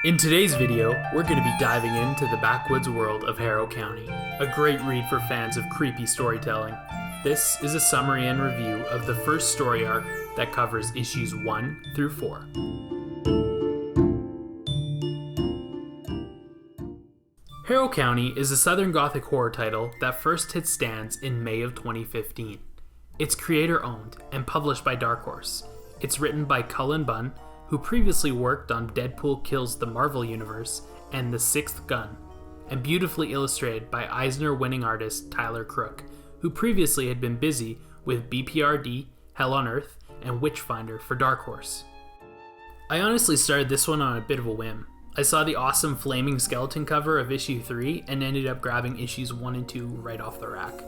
In today's video, we're going to be diving into the backwoods world of Harrow County, a great read for fans of creepy storytelling. This is a summary and review of the first story arc that covers issues 1 through 4. Harrow County is a Southern Gothic horror title that first hit stands in May of 2015. It's creator-owned and published by Dark Horse. It's written by Cullen Bunn, who previously worked on Deadpool Kills the Marvel Universe and The Sixth Gun, and beautifully illustrated by Eisner-winning artist Tyler Crook, who previously had been busy with BPRD, Hell on Earth, and Witchfinder for Dark Horse. I honestly started this one on a bit of a whim. I saw the awesome flaming skeleton cover of issue 3 and ended up grabbing issues 1 and 2 right off the rack.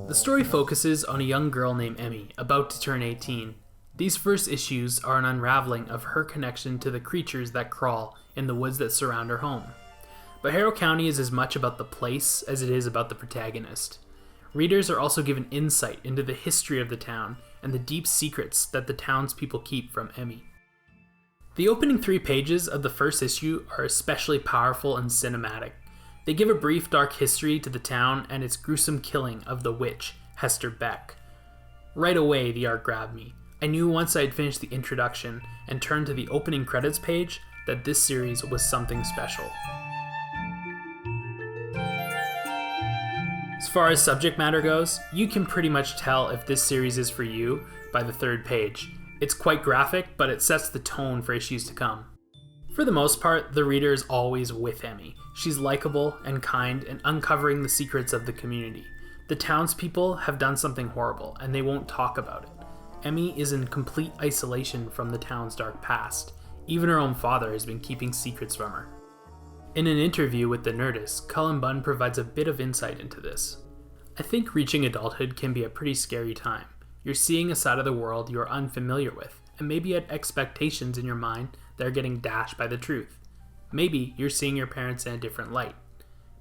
The story focuses on a young girl named Emmy, about to turn 18. These first issues are an unraveling of her connection to the creatures that crawl in the woods that surround her home. But Harrow County is as much about the place as it is about the protagonist. Readers are also given insight into the history of the town and the deep secrets that the townspeople keep from Emmy. The opening 3 pages of the first issue are especially powerful and cinematic. They give a brief dark history to the town and its gruesome killing of the witch, Hester Beck. Right away, the art grabbed me. I knew once I had finished the introduction and turned to the opening credits page that this series was something special. As far as subject matter goes, you can pretty much tell if this series is for you by the 3rd page. It's quite graphic, but it sets the tone for issues to come. For the most part, the reader is always with Emmy. She's likable and kind and uncovering the secrets of the community. The townspeople have done something horrible, and they won't talk about it. Emmy is in complete isolation from the town's dark past. Even her own father has been keeping secrets from her. In an interview with The Nerdist, Cullen Bunn provides a bit of insight into this. I think reaching adulthood can be a pretty scary time. You're seeing a side of the world you're unfamiliar with, and maybe had expectations in your mind that are getting dashed by the truth. Maybe you're seeing your parents in a different light.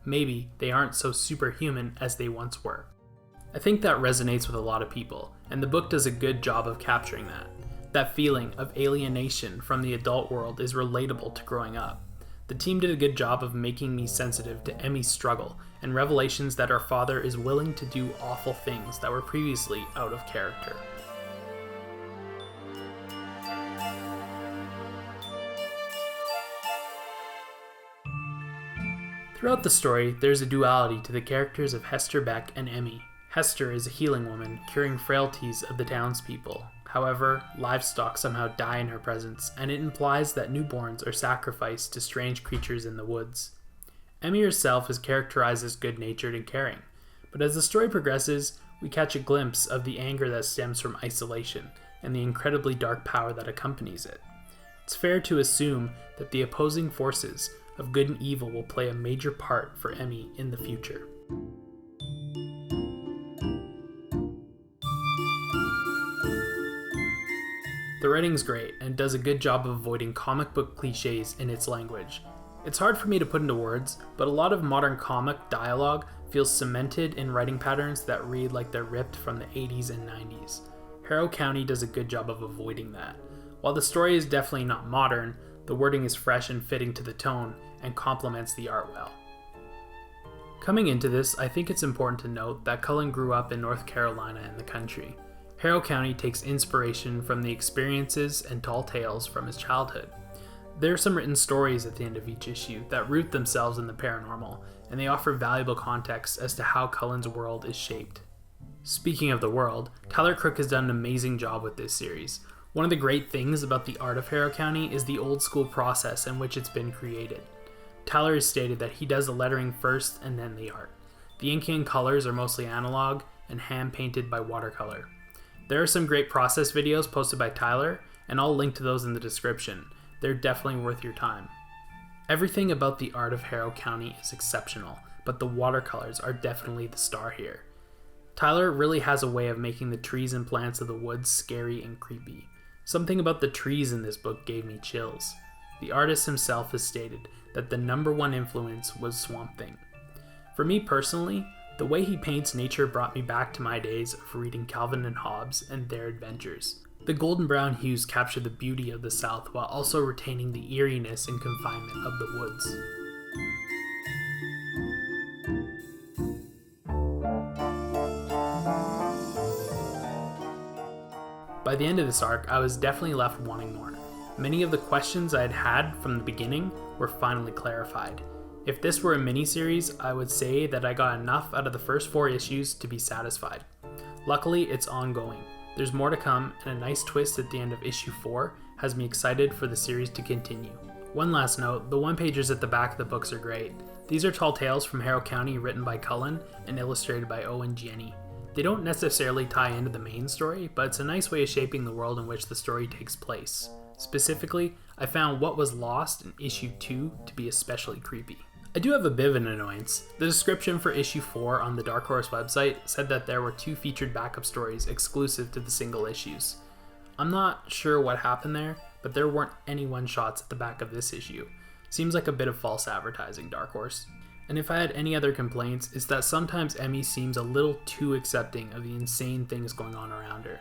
Maybe they aren't so superhuman as they once were. I think that resonates with a lot of people, and the book does a good job of capturing that. That feeling of alienation from the adult world is relatable to growing up. The team did a good job of making me sensitive to Emmy's struggle and revelations that her father is willing to do awful things that were previously out of character. Throughout the story, there's a duality to the characters of Hester Beck and Emmy. Hester is a healing woman, curing frailties of the townspeople. However, livestock somehow die in her presence, and it implies that newborns are sacrificed to strange creatures in the woods. Emmy herself is characterized as good-natured and caring, but as the story progresses, we catch a glimpse of the anger that stems from isolation, and the incredibly dark power that accompanies it. It's fair to assume that the opposing forces of good and evil will play a major part for Emmy in the future. The writing's great and does a good job of avoiding comic book cliches in its language. It's hard for me to put into words, but a lot of modern comic dialogue feels cemented in writing patterns that read like they're ripped from the 80s and 90s. Harrow County does a good job of avoiding that. While the story is definitely not modern, the wording is fresh and fitting to the tone and complements the art well. Coming into this, I think it's important to note that Cullen grew up in North Carolina in the country. Harrow County takes inspiration from the experiences and tall tales from his childhood. There are some written stories at the end of each issue that root themselves in the paranormal, and they offer valuable context as to how Cullen's world is shaped. Speaking of the world, Tyler Crook has done an amazing job with this series. One of the great things about the art of Harrow County is the old school process in which it's been created. Tyler has stated that he does the lettering first and then the art. The inking and colors are mostly analog and hand painted by watercolor. There are some great process videos posted by Tyler, and I'll link to those in the description. They're definitely worth your time. Everything about the art of Harrow County is exceptional, but the watercolors are definitely the star here. Tyler really has a way of making the trees and plants of the woods scary and creepy. Something about the trees in this book gave me chills. The artist himself has stated that the #1 influence was Swamp Thing. For me personally, The way he paints nature brought me back to my days of reading Calvin and Hobbes and their adventures. The golden brown hues capture the beauty of the South while also retaining the eeriness and confinement of the woods. By the end of this arc, I was definitely left wanting more. Many of the questions I had had from the beginning were finally clarified. If this were a miniseries, I would say that I got enough out of the first 4 issues to be satisfied. Luckily, it's ongoing. There's more to come, and a nice twist at the end of issue 4 has me excited for the series to continue. One last note, the one-pagers at the back of the books are great. These are tall tales from Harrow County written by Cullen and illustrated by Owen Jenny. They don't necessarily tie into the main story, but it's a nice way of shaping the world in which the story takes place. Specifically, I found what was lost in issue 2 to be especially creepy. I do have a bit of an annoyance. The description for issue 4 on the Dark Horse website said that there were 2 featured backup stories exclusive to the single issues. I'm not sure what happened there, but there weren't any one-shots at the back of this issue. Seems like a bit of false advertising, Dark Horse. And if I had any other complaints, it's that sometimes Emmy seems a little too accepting of the insane things going on around her.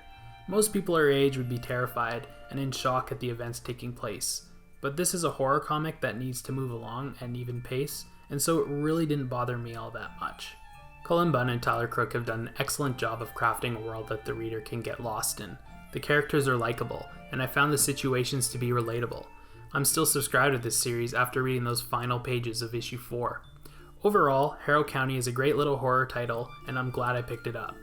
Most people her age would be terrified and in shock at the events taking place. But this is a horror comic that needs to move along at an even pace, and so it really didn't bother me all that much. Cullen Bunn and Tyler Crook have done an excellent job of crafting a world that the reader can get lost in. The characters are likable, and I found the situations to be relatable. I'm still subscribed to this series after reading those final pages of issue 4. Overall, Harrow County is a great little horror title, and I'm glad I picked it up.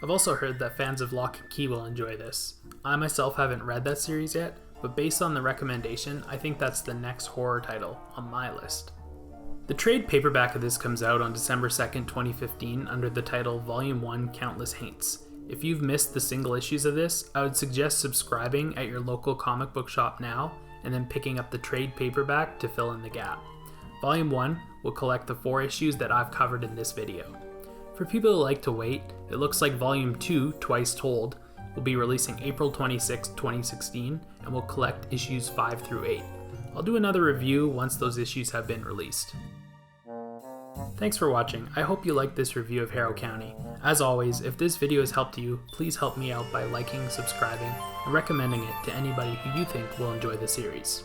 I've also heard that fans of Lock and Key will enjoy this. I myself haven't read that series yet, but based on the recommendation, I think that's the next horror title on my list. The trade paperback of this comes out on December 2nd, 2015 under the title Volume 1 Countless Haints. If you've missed the single issues of this, I would suggest subscribing at your local comic book shop now and then picking up the trade paperback to fill in the gap. Volume 1 will collect the 4 issues that I've covered in this video. For people who like to wait, it looks like Volume 2, Twice Told, will be releasing April 26, 2016, and will collect issues 5 through 8. I'll do another review once those issues have been released. Thanks for watching. I hope you liked this review of Harrow County. As always, if this video has helped you, please help me out by liking, subscribing, and recommending it to anybody who you think will enjoy the series.